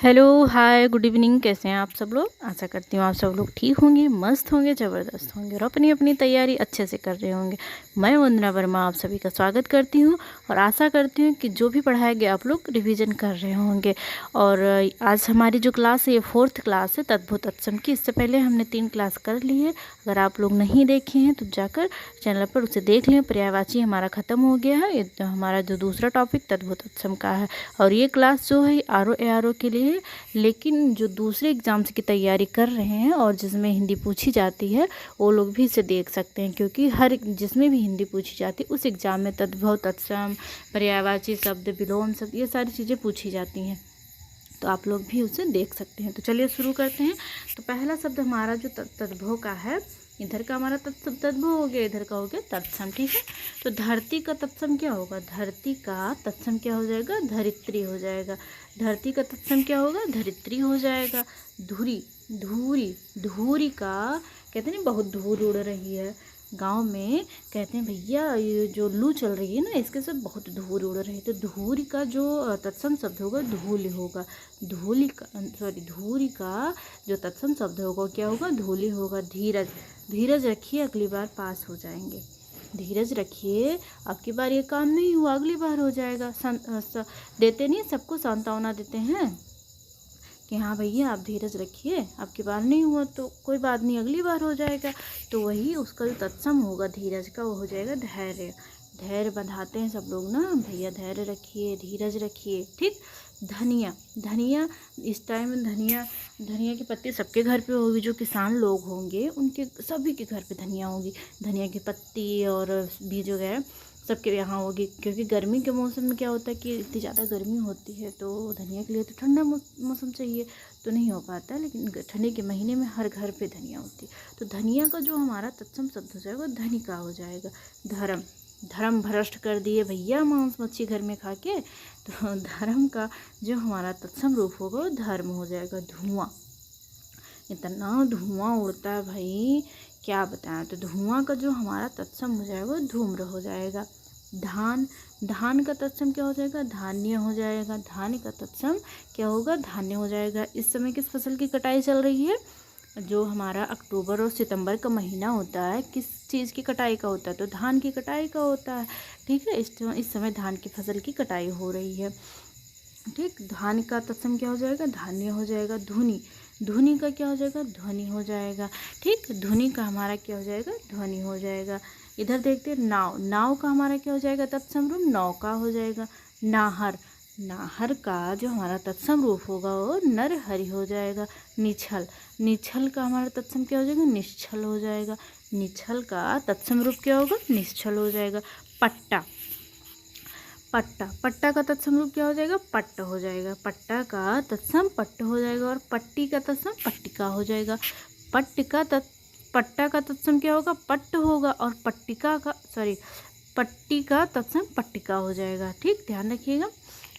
Hello, हाय, good evening. कैसे हैं आप सब लोग? आशा करती हूँ आप सब लोग ठीक होंगे, मस्त होंगे, ज़बरदस्त होंगे और अपनी अपनी तैयारी अच्छे से कर रहे होंगे। मैं वंदना वर्मा आप सभी का स्वागत करती हूँ और आशा करती हूँ कि जो भी पढ़ाया गया आप लोग रिवीजन कर रहे होंगे। और आज हमारी जो क्लास है ये 4th क्लास है तद्भुत तत्सम की। इससे पहले हमने 3 क्लास कर ली है। अगर आप लोग नहीं देखे हैं तो जाकर चैनल पर उसे देख लें। पर्यायवाची हमारा ख़त्म हो गया है। ये तो हमारा जो दूसरा टॉपिक तद्भुत तत्सम का है और ये क्लास जो है RO ARO के लिए। लेकिन जो दूसरे एग्ज़ाम्स की तैयारी कर रहे हैं और जिसमें हिंदी पूछी जाती है वो लोग भी इसे देख सकते हैं, क्योंकि हर जिसमें भी हिंदी पूछी जाती है उस एग्ज़ाम में तद्भव तत्सम, पर्यायवाची शब्द, विलोम शब्द, ये सारी चीज़ें पूछी जाती हैं, तो आप लोग भी उसे देख सकते हैं। तो चलिए शुरू करते हैं। तो पहला शब्द हमारा जो तद्भव का है, इधर का हमारा तद्भव हो गया, इधर का हो गया तत्सम। ठीक है, तो धरती का तत्सम क्या होगा? धरती का तत्सम क्या हो जाएगा? धरित्री हो जाएगा। धरती का तत्सम क्या होगा? धरित्री हो जाएगा। धूरी, धूरी, धूरी का कहते हैं ना, बहुत धूल उड़ रही है गांव में, कहते हैं भैया ये जो लू चल रही है ना इसके सब बहुत धूल उड़ रही है। तो धूरी का जो तत्सम शब्द होगा धूल होगा। धूली का धूरी का जो तत्सम शब्द होगा क्या होगा? धूली होगा। धीरज, धीरज रखिए, अगली बार पास हो जाएंगे। धीरज रखिए, अब की बार ये काम नहीं हुआ अगली बार हो जाएगा। देते नहीं, सबको सांत्वना देते हैं कि हाँ भैया आप धीरज रखिए, अब की बार नहीं हुआ तो कोई बात नहीं, अगली बार हो जाएगा। तो वही उसका जो तत्सम होगा धीरज का वो हो जाएगा धैर्य। धैर्य बंधाते हैं सब लोग ना, भैया धैर्य रखिए, धीरज रखिए। ठीक। धनिया, धनिया इस टाइम में धनिया, धनिया की पत्ती सबके घर पे होगी। जो किसान लोग होंगे उनके सभी के घर पे धनिया होगी। धनिया की पत्ती और बीज वगैरह सबके यहाँ होगी, क्योंकि गर्मी के मौसम में क्या होता है कि इतनी ज़्यादा गर्मी होती है तो धनिया के लिए तो ठंडा मौसम चाहिए, तो नहीं हो पाता है। लेकिन ठंडी के महीने में हर घर पे धनिया होती है। तो धनिया का जो हमारा तत्सम शब्द हो जाएगा धनी का हो जाएगा। धर्म, धर्म भ्रष्ट कर दिए भैया मांस मच्छी घर में खा के, तो धर्म का जो हमारा तत्सम रूप होगा वो धर्म हो जाएगा। धुआं, इतना धुआं उड़ता है भाई क्या बताएं। तो धुआं का जो हमारा तत्सम हो जाएगा धूम्र हो जाएगा। धान, धान का तत्सम क्या हो जाएगा? धान्य हो जाएगा। धान्य का तत्सम क्या होगा? धान्य हो जाएगा। इस समय किस फसल की कटाई चल रही है? जो हमारा अक्टूबर और सितंबर का महीना होता है, किस चीज़ की कटाई का होता है? तो धान की कटाई का होता है। ठीक है, इस समय धान की फसल की कटाई हो रही है। ठीक, धान का तत्सम क्या हो जाएगा? धान्य हो जाएगा। धुनी, धुनी का क्या हो जाएगा? ध्वनि हो जाएगा। ठीक, धुनी का हमारा क्या हो जाएगा? ध्वनि हो जाएगा। इधर देखते हैं नाव, नाव का हमारा क्या हो जाएगा? तत्सम रूप नौका हो जाएगा। नाहर, नाहर का जो हमारा तत्सम रूप होगा वो नरहरि हो जाएगा। निछल, निछल का हमारा तत्सम क्या हो जाएगा? निश्छल हो जाएगा। निछल का तत्सम रूप क्या होगा? निश्छल हो जाएगा। पट्टा, पट्टा, पट्टा का तत्सम रूप क्या हो जाएगा? पट्ट हो जाएगा। पट्टा का तत्सम पट्ट हो जाएगा। और पट्टी का तत्सम पट्टिका हो जाएगा। पट्टा का तत्सम क्या होगा? पट्ट होगा। और पट्टिका का पट्टी का तत्सम पट्टिका हो जाएगा। ठीक, ध्यान रखिएगा।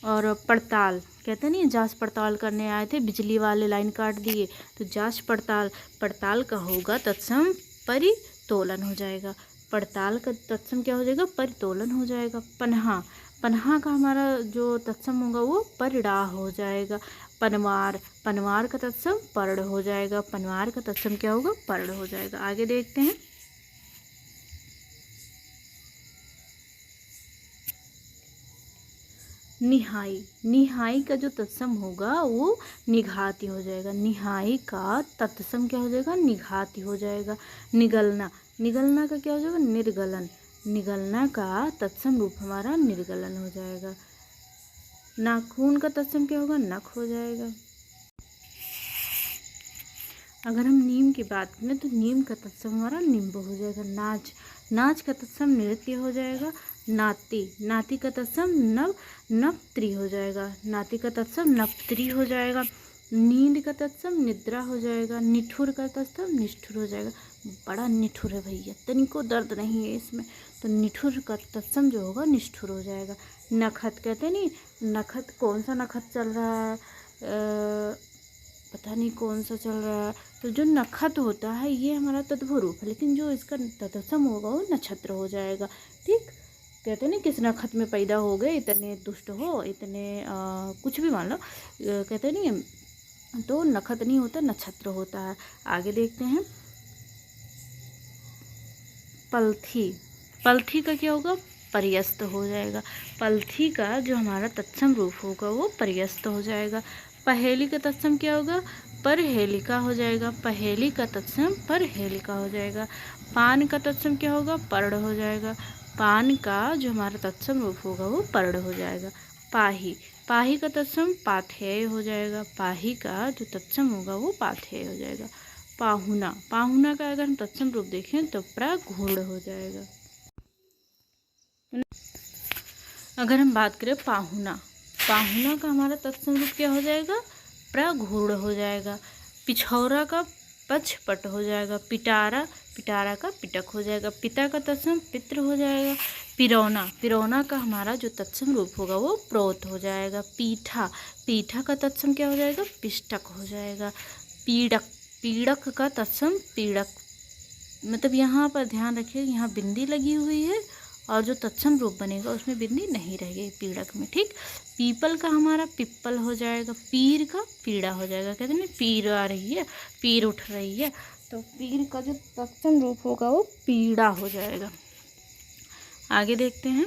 और पड़ताल, कहते नहीं जांच पड़ताल करने आए थे, बिजली वाले लाइन काट दिए, तो जांच पड़ताल, पड़ताल का होगा तत्सम परितोलन हो जाएगा। पड़ताल का तत्सम क्या हो जाएगा? परितोलन हो जाएगा। पन्हा, पन्हा का हमारा जो तत्सम होगा वो परिडाह हो जाएगा। पनवार, पनवार का तत्सम पर्ण हो जाएगा। पनवार का तत्सम क्या होगा? पर्ण हो जाएगा। आगे देखते हैं। निहाई, निहाई का जो तत्सम होगा वो निघाती हो जाएगा। निहाई का तत्सम क्या हो जाएगा? निघाती हो जाएगा। निगलना, निगलना का क्या हो जाएगा? निर्गलन। निगलना का तत्सम रूप हमारा निर्गलन हो जाएगा। नाखून का तत्सम क्या होगा? नख हो जाएगा। अगर हम नीम की बात करें तो नीम का तत्सम हमारा निम्ब हो जाएगा। नाच, नाच का तत्सम नृत्य हो जाएगा। नाती, नाती का तत्सम नवत्री हो जाएगा। नाती का तत्सम नवत्री हो जाएगा। नींद का तत्सम निद्रा हो जाएगा। निठुर का तत्सम निष्ठुर हो जाएगा। बड़ा निठुर है भैया, तनिको दर्द नहीं है इसमें, तो निठुर का तत्सम जो होगा निष्ठुर हो जाएगा। नखत, कहते नहीं नखत, कौन सा नखत चल रहा है? पता नहीं कौन सा चल रहा है। तो जो नखत होता है ये हमारा तद्भव रूप है, लेकिन जो इसका तत्सम होगा वो नक्षत्र हो जाएगा। ठीक, कहते हैं ना किस नखत में पैदा हो गए, इतने दुष्ट हो, इतने कुछ भी मान लो, कहते नहीं, तो नखत नहीं होता, नक्षत्र होता है। आगे देखते हैं, पलथी। पलथी का क्या होगा? पर्यस्त हो जाएगा। पलथी का जो हमारा तत्सम रूप होगा वो पर्यस्त हो जाएगा। पहेली का तत्सम क्या होगा? परहेलिका हो जाएगा। पहेली का तत्सम परहेलिका हो जाएगा। पान का तत्सम क्या होगा? पर्ण हो जाएगा। पान का जो हमारा तत्सम रूप होगा वो पर्ण हो जाएगा। पाही। पाही का तत्सम पाथेय हो जाएगा। पाही का जो तत्सम होगा वो पाथेय हो जाएगा। पाहुना। पाहुना का अगर हम तत्सम रूप देखें तो प्रगूढ़ हो जाएगा। अगर हम बात करें पाहुना, पाहुना का हमारा तत्सम रूप क्या हो जाएगा? प्रगूढ़ हो जाएगा। पिछौरा का पचपट हो जाएगा। पिटारा, पिटारा का पिटक हो जाएगा। पिता का तत्सम पितृ हो जाएगा। पिरौना, पिरौना का हमारा जो तत्सम रूप होगा वो प्रोत हो जाएगा। पीठा, पीठा का तत्सम क्या हो जाएगा? पिष्टक हो जाएगा। पीड़क, पीड़क का तत्सम पीड़क, मतलब यहाँ पर ध्यान रखिए, यहाँ बिंदी लगी हुई है और जो तत्सम रूप बनेगा उसमें बिंदी नहीं रहेगी पीड़क में, ठीक। पीपल का हमारा पिप्पल हो जाएगा। पीर का पीड़ा हो जाएगा। कहते हैं ना पीर आ रही है, पीर उठ रही है, तो पीर का जो तत्सम रूप होगा वो पीड़ा हो जाएगा। आगे देखते हैं,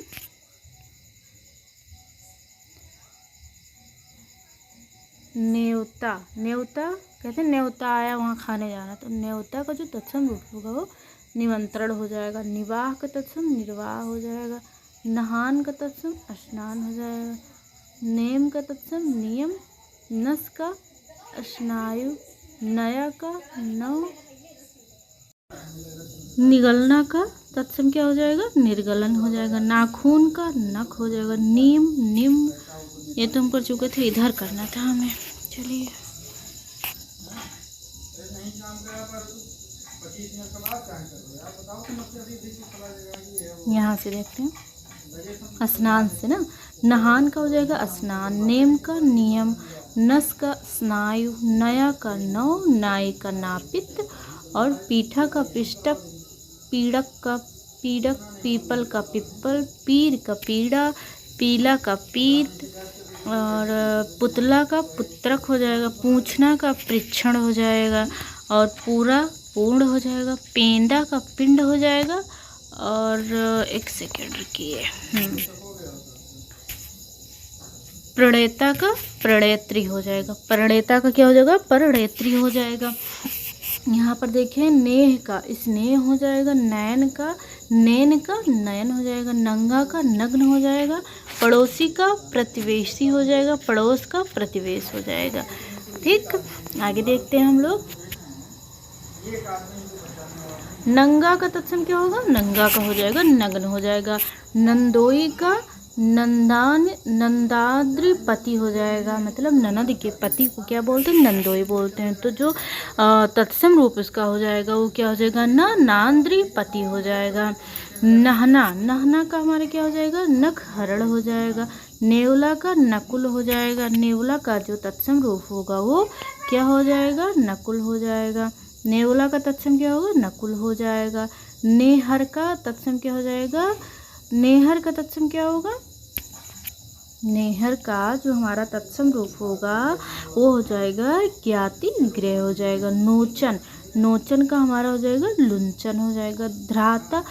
न्योता। न्योता कहते हैं न्योता आया वहाँ खाने जाना, तो न्योता का जो तत्सम रूप होगा वो निमंत्रण हो जाएगा। निवाह का तत्सम निर्वाह हो जाएगा। नहान का तत्सम स्नान हो जाएगा। नेम का तत्सम नियम। नस का स्नायु। नया का नव। निगलना का तत्सम क्या हो जाएगा? निर्गलन हो जाएगा। नाखून का नख हो जाएगा। नीम निम्न, ये तो हम कर चुके थे, इधर करना था हमें। चलिए यहाँ से देखते हैं, स्नान से ना, नहान का हो जाएगा स्नान। नेम का नियम। नस का स्नायु। नया का नौ। नाई का नापित। और पीठा का पिष्टक। पीड़क का पीड़क। पीपल का पिप्पल। पीर का पीड़ा। पीला का पीत। और पुतला का पुत्रक हो जाएगा। पूछना का परीक्षण हो जाएगा। और पूरा पूर्ण हो जाएगा। पेंदा का पिंड हो जाएगा। और एक सेकेंड रुकिए, प्रणेता का प्रणेत्री हो जाएगा। प्रणेता का क्या हो जाएगा? प्रणेत्री हो जाएगा। यहाँ पर देखें, नेह का स्नेह हो जाएगा। नैन का नैन का नयन हो जाएगा। नंगा का नग्न हो जाएगा। पड़ोसी का प्रतिवेशी हो जाएगा। पड़ोस का प्रतिवेश हो जाएगा, ठीक। आगे देखते हैं हम लोग, नंगा का तत्सम क्या होगा? नंगा का हो जाएगा नग्न हो जाएगा। नंदोई का नंदान नंदाद्रिपति हो जाएगा, मतलब ननद के पति को क्या बोलते हैं? नंदोई बोलते हैं। तो जो तत्सम रूप इसका हो जाएगा वो क्या हो जाएगा? नांद्रिपति हो जाएगा। नहना, नहना का हमारा क्या हो जाएगा? नख हरण हो जाएगा। नेवला का नकुल हो जाएगा। नेवला का जो तत्सम रूप होगा वो क्या हो जाएगा? नकुल हो जाएगा। नेवला का तत्सम क्या होगा? नकुल हो जाएगा। नेहर का तत्सम क्या हो जाएगा? नेहर का तत्सम क्या होगा? नेहर का जो हमारा तत्सम रूप होगा वो हो जाएगा ज्ञाति निग्रह हो जाएगा। नोचन, नोचन का हमारा हो जाएगा लुंचन हो जाएगा। धराता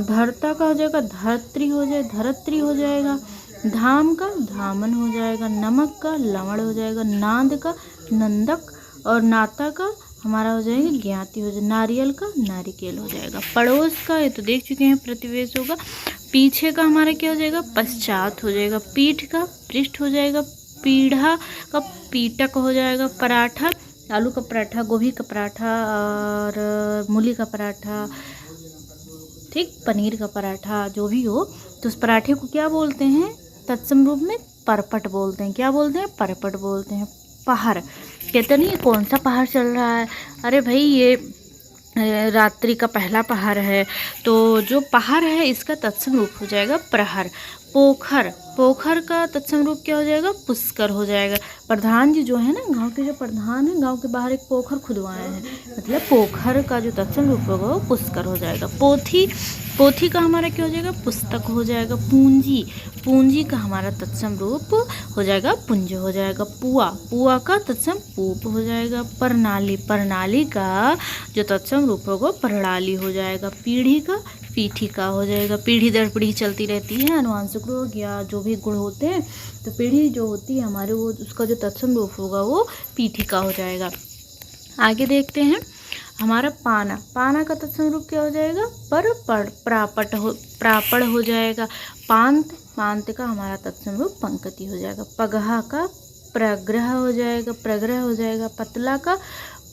धरता का हो जाएगा धरत्री हो जाए धरत्री हो जाएगा। धाम का धामन हो जाएगा। नमक का लवण हो जाएगा। नांद का नंदक। और नाता का हमारा हो जाएगा ज्ञाति हो जाएगा। नारियल का नारिकेल हो जाएगा। पड़ोस का ये तो देख चुके हैं, प्रतिवेश होगा। पीछे का हमारा क्या हो जाएगा? पश्चात हो जाएगा। पीठ का पृष्ठ हो जाएगा। पीढ़ा का पीटक हो जाएगा। पराठा, आलू का पराठा, गोभी का पराठा और मूली का पराठा, ठीक, पनीर का पराठा, जो भी हो, तो उस पराठे को क्या बोलते हैं? तत्सम रूप में परपट बोलते हैं। क्या बोलते हैं? परपट बोलते हैं। पहर, कहते नहीं कौन सा पहर चल रहा है? अरे भाई ये रात्रि का पहला पहर है, तो जो पहर है इसका तत्सम रूप हो जाएगा प्रहर। पोखर, पोखर का तत्सम रूप क्या हो जाएगा? पुष्कर हो जाएगा। प्रधान जी जो है ना, गांव के जो प्रधान है, गांव के बाहर एक पोखर खुदवाए हैं, मतलब पोखर का जो तत्सम रूप होगा वो पुष्कर हो जाएगा। पोथी, पोथी का हमारा क्या हो जाएगा? पुस्तक हो जाएगा। पूंजी, पूंजी का हमारा तत्सम रूप हो जाएगा पुंज हो जाएगा। पुआ, पुआ का तत्सम पूप हो जाएगा। प्रणाली, प्रणाली का जो तत्सम रूप होगा प्रणाली हो जाएगा। पीढ़ी का पीठिका हो जाएगा। पीढ़ी दर पीढ़ी चलती रहती है, अनुवांशिक रोग या जो भी गुण होते हैं, तो पीढ़ी जो होती है हमारे, वो उसका जो तत्सम रूप होगा वो पीठिका हो जाएगा। आगे देखते हैं हमारा पाना, पाना का तत्सम रूप क्या हो जाएगा? प्रापट हो, प्रापड़ हो जाएगा। पांत, पांत का हमारा तत्सम रूप पंक्ति हो जाएगा। पगहा का प्रग्रह हो जाएगा, प्रग्रह हो जाएगा। पतला का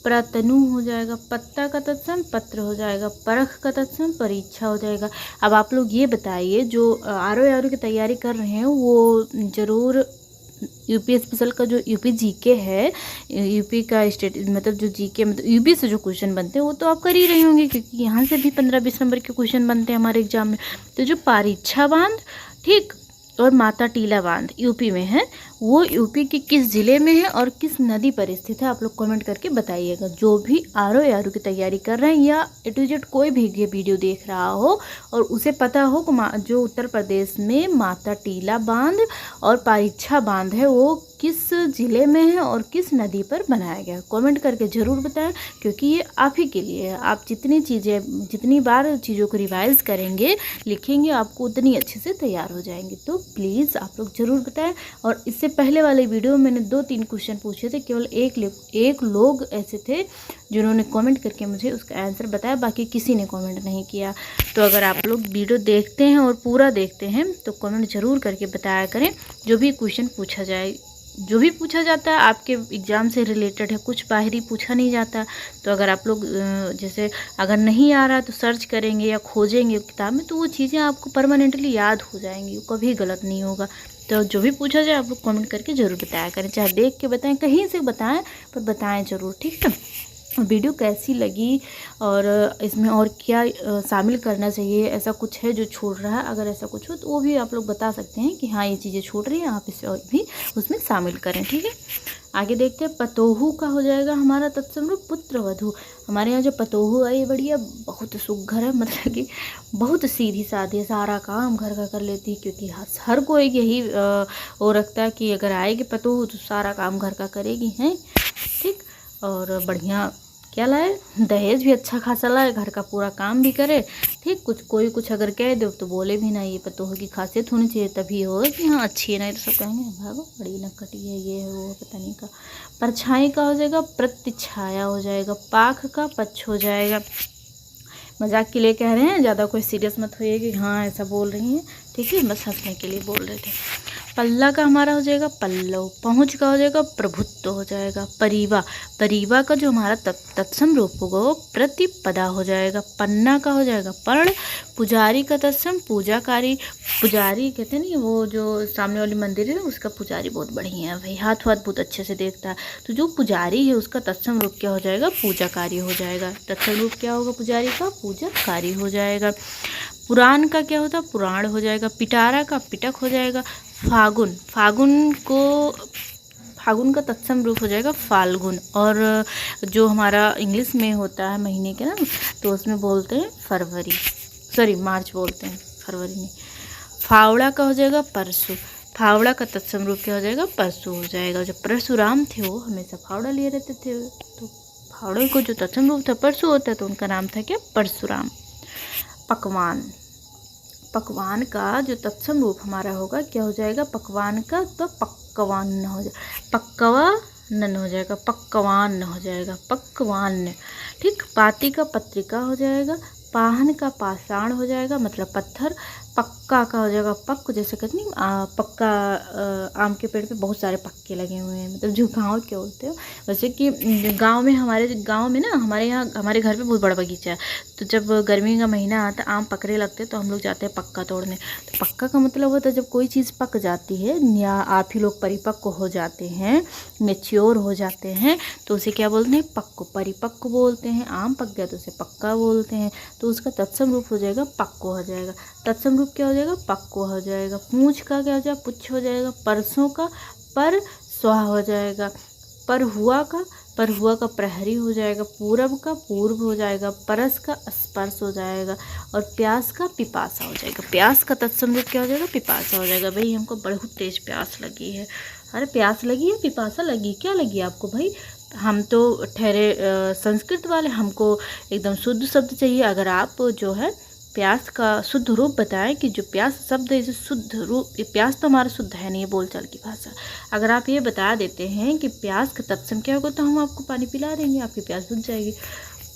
प्रतनु हो जाएगा। पत्ता का तत्सम पत्र हो जाएगा। परख का तत्सम परीक्षा हो जाएगा। अब आप लोग ये बताइए, जो आर की तैयारी कर रहे हैं वो ज़रूर यूपी स्पेशल का जो यूपी जीके है, यूपी का स्टेट मतलब जो जीके मतलब यूपी से जो क्वेश्चन बनते हैं वो तो आप कर ही रहे होंगे, क्योंकि यहाँ से भी 15-20 नंबर के क्वेश्चन बनते हैं हमारे एग्जाम में। तो जो पारीक्षा बांध, ठीक, और माता टीला बांध यूपी में है, वो यूपी के किस ज़िले में है और किस नदी पर स्थित है, आप लोग कमेंट करके बताइएगा। जो भी आर की तैयारी कर रहे हैं या ए टू जेड कोई भी ये वीडियो देख रहा हो और उसे पता हो कि जो उत्तर प्रदेश में माता टीला बांध और पारीक्षा बांध है वो किस ज़िले में है और किस नदी पर बनाया गया है, कमेंट करके ज़रूर बताएं, क्योंकि ये आप ही के लिए है। आप जितनी बार चीज़ों को रिवाइज़ करेंगे, लिखेंगे, आपको उतनी अच्छे से तैयार हो जाएंगे। तो प्लीज़ आप लोग ज़रूर बताएं। और इससे पहले वाले वीडियो में मैंने 2-3 क्वेश्चन पूछे थे, केवल एक लोग ऐसे थे जिन्होंने कमेंट करके मुझे उसका आंसर बताया, बाकी किसी ने कमेंट नहीं किया। तो अगर आप लोग वीडियो देखते हैं और पूरा देखते हैं तो कमेंट ज़रूर करके बताया करें। जो भी क्वेश्चन पूछा जाए, जो भी पूछा जाता है आपके एग्ज़ाम से रिलेटेड है, कुछ बाहरी पूछा नहीं जाता। तो अगर आप लोग जैसे अगर नहीं आ रहा तो सर्च करेंगे या खोजेंगे किताब में, तो वो चीज़ें आपको परमानेंटली याद हो जाएंगी, कभी गलत नहीं होगा। तो जो भी पूछा जाए आप लोग कमेंट करके ज़रूर बताया करें, चाहे देख के बताएं, कहीं से बताएं, पर बताएं ज़रूर, ठीक है। वीडियो कैसी लगी और इसमें और क्या शामिल करना चाहिए, ऐसा कुछ है जो छूट रहा है, अगर ऐसा कुछ हो तो वो भी आप लोग बता सकते हैं कि हाँ ये चीज़ें छूट रही हैं, आप इसे और भी उसमें शामिल करें, ठीक है। आगे देखते हैं, पतोहू का हो जाएगा हमारा तत्सम रूप पुत्र वधू। हमारे यहाँ जो पतोहू है ये बढ़िया बहुत सुघर है, मतलब कि बहुत सीधी साधी, सारा काम घर का कर लेती है, क्योंकि हर कोई यही वो रखता है कि अगर आएगी पतोहू तो सारा काम घर का करेगी, हैं, ठीक। और बढ़िया क्या लाए, दहेज भी अच्छा खासा लाए, घर का पूरा काम भी करे, ठीक। कोई कुछ अगर कह दो तो बोले भी ना, ये पतोह की खासियत होनी चाहिए, तभी होगा कि हाँ अच्छी है, नहीं तो सब कहेंगे भागो बड़ी नक्कटी है, ये है वो पता नहीं का। परछाई का हो जाएगा प्रतिछाया हो जाएगा। पाख का पक्ष हो जाएगा। मजाक के लिए कह रहे हैं, ज़्यादा कोई सीरियस मत होइए कि हाँ ऐसा बोल रही हैं, ठीक है, बस हंसने के लिए बोल रहे थे। पल्ला का हमारा हो जाएगा पल्लव। पहुँच का हो जाएगा प्रभुत्व हो जाएगा। परिवा, परिवा का जो हमारा तत्सम रूप होगा वो प्रतिपदा हो जाएगा। पन्ना का हो जाएगा पर्ण। पुजारी का तत्सम पूजाकारी। पुजारी कहते हैं नहीं, वो जो सामने वाली मंदिर है उसका पुजारी बहुत बढ़िया है भाई, हाथ बहुत अच्छे से देखता है, तो जो पुजारी है उसका तत्सम रूप क्या हो जाएगा? पूजाकारी हो जाएगा। तत्सम रूप क्या होगा पुजारी का? पूजाकारी हो जाएगा। पुराण का क्या होता है? पुराण हो जाएगा। पिटारा का पिटक हो जाएगा। फागुन, फागुन का तत्सम रूप हो जाएगा फाल्गुन। और जो हमारा इंग्लिश में होता है महीने के ना, तो उसमें बोलते हैं मार्च बोलते हैं, फरवरी नहीं। फावड़ा का हो जाएगा परसु। फावड़ा का तत्सम रूप क्या हो जाएगा? परसु हो जाएगा। जो परशुराम थे वो हमेशा फावड़ा लिए रहते थे, तो फावड़े को जो तत्सम रूप था परसु होता है, तो उनका नाम था क्या? परशुराम। पकवान, पकवान का जो तत्सम रूप हमारा होगा क्या हो जाएगा? पकवान का तो पक्वान हो जाएगा, पक्वान हो जाएगा, पक्वान हो जाएगा, पक्वान, ठीक। पाती का पत्रिका हो जाएगा। पाहन का पाषाण हो जाएगा, मतलब पत्थर। पक्का का हो जाएगा पक्क, जैसे कहते नहीं पक्का, आम के पेड़ पे बहुत सारे पक्के लगे हुए हैं, मतलब जो गांव के होते हो, वैसे कि गांव में, हमारे गांव में ना, हमारे यहाँ हमारे घर पे बहुत बड़ा बगीचा है, तो जब गर्मी का महीना आता आम पकड़े लगते तो हम लोग जाते हैं पक्का तोड़ने। तो पक्का का मतलब होता है जब कोई चीज़ पक जाती है या आप ही लोग परिपक्व हो जाते हैं, मेच्योर हो जाते हैं, तो उसे क्या बोलते हैं? पक्को, परिपक्व बोलते हैं। आम पक गया तो उसे पक्का बोलते हैं, तो उसका तत्सम रूप हो जाएगा पक्को हो जाएगा। तत्सम रूप क्या हो जाएगा, पक्व हो जाएगा। पूंछ का क्या हो जाएगा, पुच्छ हो जाएगा। परसों का पर स्वाहा हो जाएगा। पर हुआ का प्रहरी हो जाएगा। पूरब का पूर्व हो जाएगा। परस का स्पर्श हो जाएगा। और प्यास का पिपासा हो जाएगा। प्यास का तत्सम रूप क्या हो जाएगा, पिपासा हो जाएगा। भाई हमको बहुत तेज प्यास लगी है। अरे प्यास लगी है, पिपासा लगी, क्या लगी आपको भाई? हम तो ठहरे संस्कृत वाले, हमको एकदम शुद्ध शब्द चाहिए। अगर आप जो है प्यास का शुद्ध रूप बताएं कि जो प्यास शब्द है, शुद्ध रूप, ये प्यास तो हमारा शुद्ध है नहीं, ये बोलचाल की भाषा। अगर आप ये बता देते हैं कि प्यास का तत्सम क्या होगा, तो हम आपको पानी पिला देंगे, आपकी प्यास बुझ जाएगी।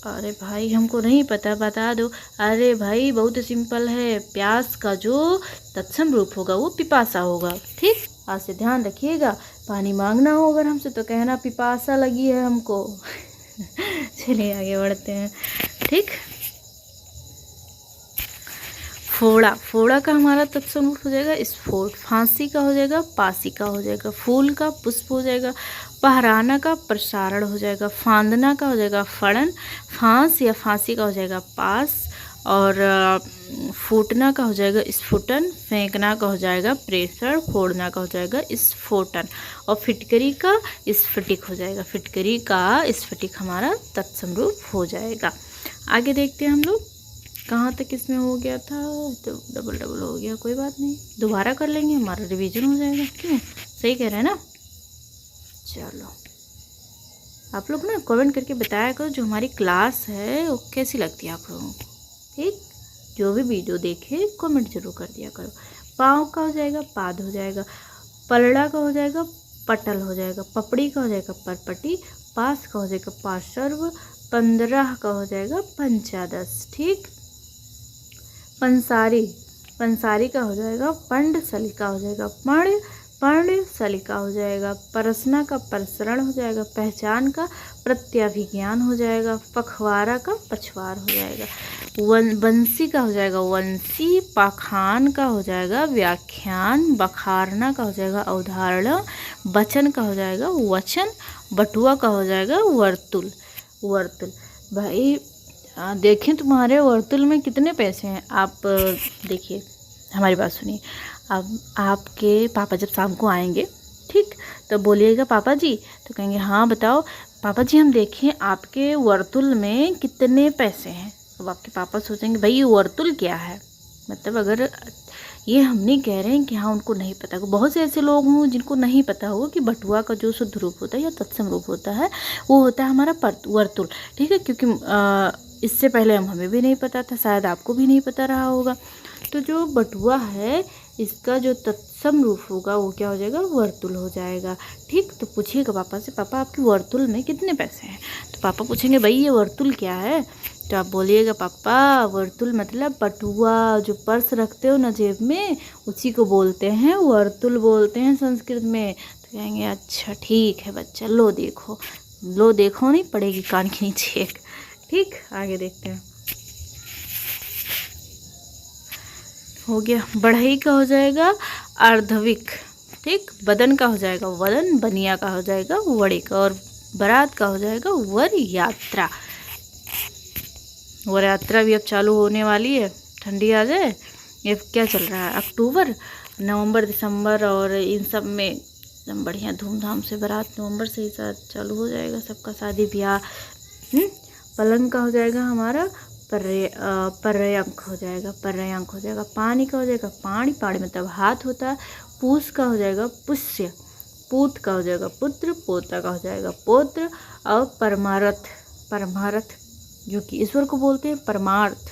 अरे भाई हमको नहीं पता, बता दो। अरे भाई बहुत सिंपल है, प्यास का जो तत्सम रूप होगा वो पिपासा होगा। ठीक, आज से ध्यान रखिएगा। पानी मांगना हो अगर हमसे तो कहना पिपासा लगी है हमको। चलिए आगे बढ़ते हैं। ठीक, फोड़ा का हमारा तत्सम रूप हो जाएगा स्फोट। फांसी का हो जाएगा पासी का हो जाएगा। फूल का पुष्प हो जाएगा। पहराना का प्रसारण हो जाएगा। फांदना का हो जाएगा फड़न। फांस या फांसी का हो जाएगा पास। और फूटना का हो जाएगा स्फुटन। फेंकना का हो जाएगा प्रेषण। फोड़ना का हो जाएगा स्फोटन। और फिटकरी का स्फटिक हो जाएगा। फिटकरी का स्फटिक हमारा तत्सम रूप हो जाएगा। आगे देखते हैं हम लोग कहाँ तक इसमें हो गया था, तो डबल हो गया, कोई बात नहीं, दोबारा कर लेंगे, हमारा रिवीजन हो जाएगा। क्यों, सही कह रहे हैं ना। चलो आप लोग ना कमेंट करके बताया करो जो हमारी क्लास है वो कैसी लगती है आप लोगों को। ठीक, जो भी वीडियो देखे कमेंट जरूर कर दिया करो। पाँव का हो जाएगा पाद हो जाएगा। पलड़ा का हो जाएगा पटल हो जाएगा। पपड़ी का हो जाएगा परपटी। पास का हो जाएगा पार्श्व। 15 का हो जाएगा पंचादश। ठीक, पंसारी का हो जाएगा पंड। सलिका हो जाएगा पर्ण सलिका हो जाएगा। परसना का प्रसरण हो जाएगा। पहचान का प्रत्याभिज्ञान हो जाएगा। पखवारा का पछवार हो जाएगा। बंसी का हो जाएगा वंशी। पाखान का हो जाएगा व्याख्यान। बखारना का हो जाएगा अवधारणा। वचन का हो जाएगा वचन। बटुआ का हो जाएगा वर्तुल। भाई देखें तुम्हारे वर्तुल में कितने पैसे हैं। आप देखिए, हमारी बात सुनिए। अब आपके पापा जब शाम को आएंगे, ठीक, तो बोलिएगा पापा जी, तो कहेंगे हाँ बताओ पापा जी, हम देखें आपके वर्तुल में कितने पैसे हैं। अब आपके पापा सोचेंगे भाई ये वर्तुल क्या है। मतलब अगर ये हम नहीं कह रहे हैं कि हाँ उनको नहीं पता, बहुत से ऐसे लोग हों जिनको नहीं पता हो कि बटुआ का जो शुद्ध रूप होता है या तत्सम रूप होता है वो होता है हमारा वर्तुल। ठीक है, क्योंकि इससे पहले हमें भी नहीं पता था, शायद आपको भी नहीं पता रहा होगा। तो जो बटुआ है इसका जो तत्सम रूप होगा वो क्या हो जाएगा, वर्तुल हो जाएगा। ठीक, तो पूछिएगा पापा से, पापा आपके वर्तुल में कितने पैसे हैं। तो पापा पूछेंगे भाई ये वर्तुल क्या है, तो आप बोलिएगा पापा वर्तुल मतलब बटुआ, जो पर्स रखते हो ना जेब में, उसी को बोलते हैं वर्तुल बोलते हैं संस्कृत में। तो कहेंगे अच्छा ठीक है बच्चा, लो देखो नहीं पड़ेगी कान के नीचे एक। ठीक, आगे देखते हैं। हो गया, बढ़ई का हो जाएगा अर्धविक। ठीक, बदन का हो जाएगा वदन। बनिया का हो जाएगा वड़िक। और बारात का हो जाएगा वर यात्रा। वर यात्रा भी अब चालू होने वाली है, ठंडी आ जाए। ये क्या चल रहा है, अक्टूबर, नवंबर, दिसंबर और इन सब में एकदम बढ़िया धूमधाम से बारात नवंबर से ही साथ चालू हो जाएगा सबका शादी ब्याह। पलंग का हो जाएगा हमारा पर्यंक हो जाएगा। पानी का हो जाएगा पाणी मतलब हाथ होता है। पूस का हो जाएगा पुष्य। पूत का हो जाएगा पुत्र। पोता का हो जाएगा पौत्र। और परमार्थ जो कि ईश्वर को बोलते हैं परमार्थ।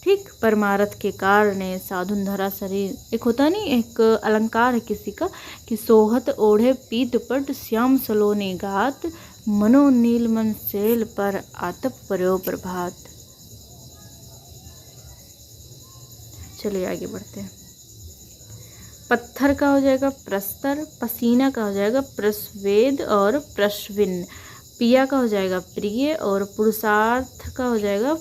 ठीक, परमार्थ के कारण साधुन धरा शरीर। एक होता नहीं, एक अलंकार है किसी का कि सोहत ओढ़े पीत पट श्याम सलोनी गात मनो नीलमन सेल पर आतप पर्यो प्रभात। चलिए आगे बढ़ते हैं। पत्थर का हो जाएगा प्रस्तर। पसीना का हो जाएगा प्रस्वेद और प्रश्विन। पिया का हो जाएगा प्रिय। और पुरुषार्थ का हो जाएगा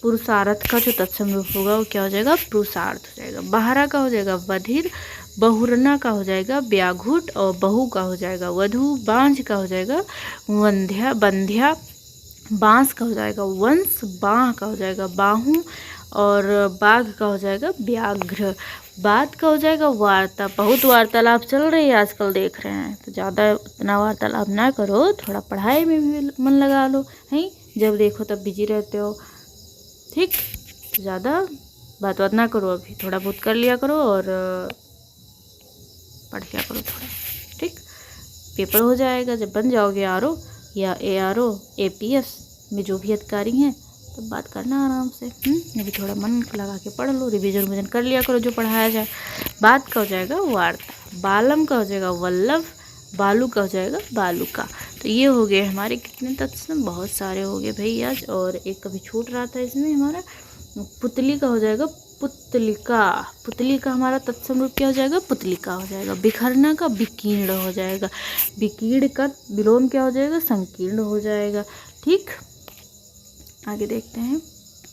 पुरुषार्थ का जो तत्सम रूप होगा वो क्या हो जाएगा, पुरुषार्थ हो जाएगा। बहरा का हो जाएगा बधिर। बहुरना का हो जाएगा व्याघुट। और बहू का हो जाएगा वधू। बांझ का हो जाएगा बंध्या। बांस का हो जाएगा वंश, बाह का हो जाएगा बाहू, और बाघ का हो जाएगा व्याघ्र। बात का हो जाएगा वार्ता। बहुत वार्तालाप चल रही है आजकल, देख रहे हैं, तो ज़्यादा उतना वार्तालाप ना करो, थोड़ा पढ़ाई में भी मन लगा लो, है। जब देखो तब बिजी रहते हो, ठीक। ज़्यादा बात ना करो, अभी थोड़ा बहुत कर लिया करो और पढ़ लिया करो थोड़ा, ठीक। पेपर हो जाएगा जब बन जाओगे आरओ या एआरओ एपीएस में, जो भी अधिकारी हैं, तब बात करना आराम से। अभी थोड़ा मन लगा के पढ़ लो, रिवीजन कर लिया करो जो पढ़ाया जाए। बात का हो जाएगा वार्ता। बालम का हो जाएगा वल्लभ। बालू का हो जाएगा बालूका। तो ये हो गए हमारे कितने तत्सम, बहुत सारे हो गए भाई आज। और एक कभी छूट रहा था इसमें हमारा, पुतली का हो जाएगा पुतलिका। पुतली का हमारा तत्सम रूप क्या हो जाएगा, पुतलिका हो जाएगा। बिखरना का विकीर्ण हो जाएगा। विकीर्ण का विलोम क्या हो जाएगा, संकीर्ण हो जाएगा, ठीक। आगे देखते हैं।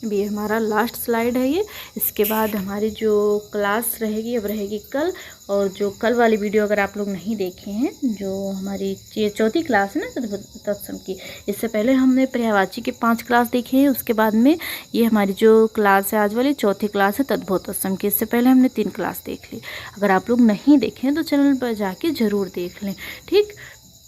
अभी ये हमारा लास्ट स्लाइड है ये। इसके बाद हमारी जो क्लास रहेगी अब रहेगी कल। और जो कल वाली वीडियो अगर आप लोग नहीं देखे हैं, जो हमारी ये चौथी क्लास है ना तत्सम की, इससे पहले हमने पर्यायवाची के 5 क्लास देखे हैं। उसके बाद में ये हमारी जो क्लास है आज वाली चौथी क्लास है तद्भव तत्सम की। इससे पहले हमने 3 क्लास देख ली। अगर आप लोग नहीं देखें तो चैनल पर जाके ज़रूर देख लें, ठीक।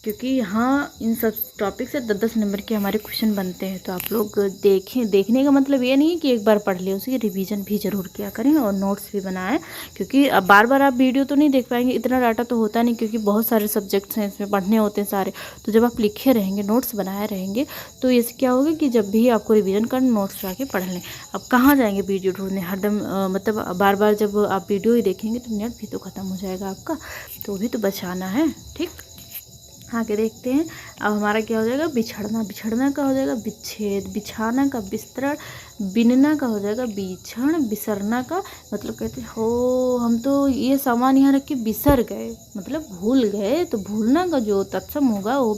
क्योंकि यहाँ इन सब टॉपिक से 10-10 नंबर के हमारे क्वेश्चन बनते हैं, तो आप लोग देखें। देखने का मतलब ये नहीं है कि एक बार पढ़ लें, उसकी रिवीजन भी ज़रूर किया करें और नोट्स भी बनाएं। क्योंकि अब बार बार आप वीडियो तो नहीं देख पाएंगे, इतना डाटा तो होता नहीं, क्योंकि बहुत सारे सब्जेक्ट्स हैं इसमें, पढ़ने होते हैं सारे। तो जब आप लिखे रहेंगे, नोट्स बनाए रहेंगे, तो इससे क्या होगा कि जब भी आपको रिविज़न करना, नोट्स जाके पढ़ लें। अब कहाँ जाएंगे वीडियो ढूंढने हरदम, मतलब बार बार जब आप वीडियो ही देखेंगे तो नेट भी तो ख़त्म हो जाएगा आपका, तो भी तो बचाना है, ठीक। आगे देखते हैं। अब हमारा क्या हो जाएगा, बिछड़ना। बिछड़ना का हो जाएगा विच्छेद। बिछाना का विस्तरण। बिनना का हो जाएगा बीछण। बिसरना का मतलब कहते हैं हो हम तो ये सामान यहाँ रख के बिसर गए, मतलब भूल गए। तो भूलना का जो तत्सम होगा वो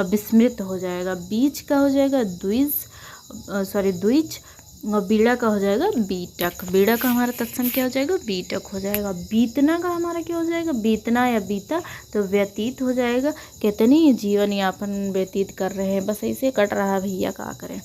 विस्मृत हो जाएगा। बीज का हो जाएगा द्विज, द्विज। और बीड़ा का हो जाएगा बीटक। बीड़ा का हमारा तत्सम क्या हो जाएगा, बीटक हो जाएगा। बीतना का हमारा क्या हो जाएगा, बीतना या बीता, तो व्यतीत हो जाएगा। कहते नहीं जीवन यापन व्यतीत कर रहे हैं, बस ऐसे कट रहा है भैया, क्या करें।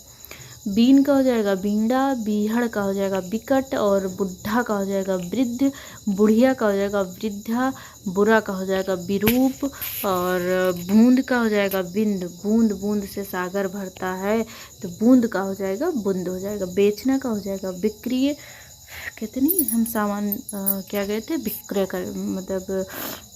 बीन का हो जाएगा बींडा। बीहड़ का हो जाएगा बिकट। और बुढ़ा का हो जाएगा वृद्ध। बुढ़िया का हो जाएगा वृद्धा। बुरा का हो जाएगा विरूप। और बूंद का हो जाएगा बिंद। बूंद, बूंद से सागर भरता है, तो बूंद का हो जाएगा बुंद हो जाएगा। बेचना का हो जाएगा बिक्री। कहते नहीं हम सामान क्या कहते हैं, विक्रय कर, मतलब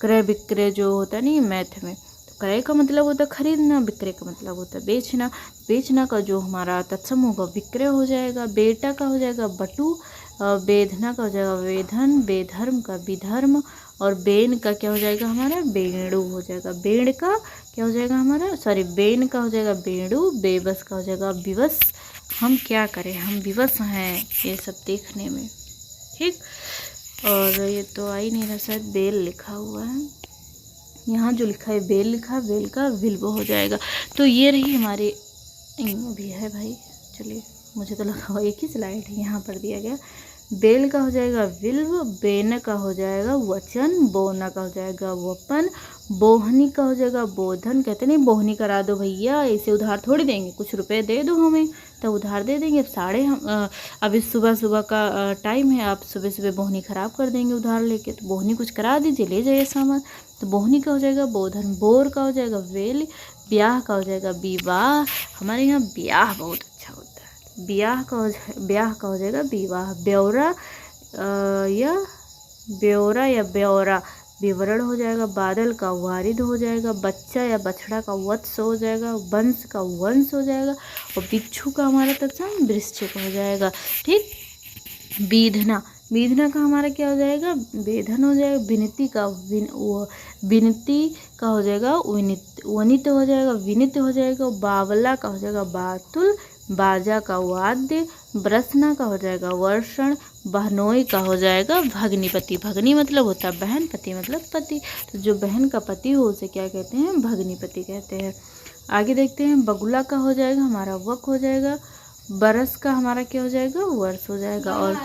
क्रय विक्रय जो होता है नहीं मैथ में, क्रय का मतलब होता है खरीदना, विक्रय का मतलब होता है बेचना। बेचना का जो हमारा तत्सम होगा विक्रय हो जाएगा। बेटा का हो जाएगा बटु। बेधना का हो जाएगा वेधन। बेधर्म का विधर्म। और बेन का क्या हो जाएगा हमारा, बेणु हो जाएगा। बेण का क्या हो जाएगा हमारा, बेन का हो जाएगा बेणु। बेबस का हो जाएगा विवश। हम क्या करें, हम विवश हैं ये सब देखने में, ठीक। और ये तो आ ही नहीं रहा, शायद बेल लिखा हुआ है यहाँ, जो लिखा है बेल लिखा है, बेल का विल्व हो जाएगा। तो ये रही हमारे, भी है भाई, चलिए मुझे तो लगा हुआ एक ही स्लाइड है, यहाँ पर दिया गया। बेल का हो जाएगा विल्व। बेन का हो जाएगा वचन। बोना का हो जाएगा वपन। बोहनी का हो जाएगा बोधन। कहते नहीं बोहनी करा दो भैया, ऐसे उधार थोड़ी देंगे, कुछ रुपए दे दो हमें तब उधार दे देंगे। अब अभी सुबह सुबह का टाइम है, आप सुबह सुबह बोहनी ख़राब कर देंगे उधार लेके, तो बोहनी कुछ करा दीजिए, ले जाइए सामान। तो बोहनी का हो जाएगा बोधन। बोर का हो जाएगा वेल। ब्याह का हो जाएगा विवाह। हमारे यहाँ ब्याह बहुत अच्छा होता है। ब्याह का हो जाएगा विवाह। ब्यौरा या ब्यौरा विवरण हो जाएगा। बादल का वारिद हो जाएगा। बच्चा या बछड़ा का वत्स हो जाएगा। वंश का वंश हो जाएगा। और बिच्छू का हमारा तत्सम वृश्चिक हो जाएगा, ठीक। बीधना। बीधना का हमारा क्या हो जाएगा, वेधन हो जाएगा। विनती का विनती का हो जाएगा वनित हो जाएगा। विनित हो जाएगा। बावला का हो जाएगा बातुल। बाजा का वाद्य। बरसना का हो जाएगा वर्षण। बहनोई का हो जाएगा भगनीपति। भगनी मतलब होता है बहन, पति मतलब पति। तो जो बहन का पति हो उसे क्या कहते हैं, भगनीपति कहते हैं। आगे देखते हैं। बगुला का हो जाएगा हमारा वक हो जाएगा। बरस का हमारा क्या हो जाएगा, वर्ष हो जाएगा। और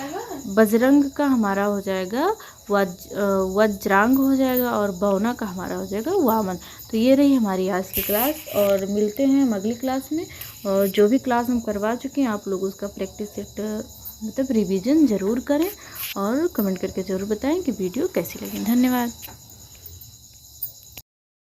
बजरंग का हमारा हो जाएगा वज्रांग हो जाएगा और बौना का हमारा हो जाएगा वामन। तो ये रही हमारी आज की क्लास, और मिलते हैं हम अगली क्लास में। और जो भी क्लास हम करवा चुके हैं आप लोग उसका प्रैक्टिस सेट मतलब रिवीजन ज़रूर करें, और कमेंट करके ज़रूर बताएं कि वीडियो कैसी लगी। धन्यवाद।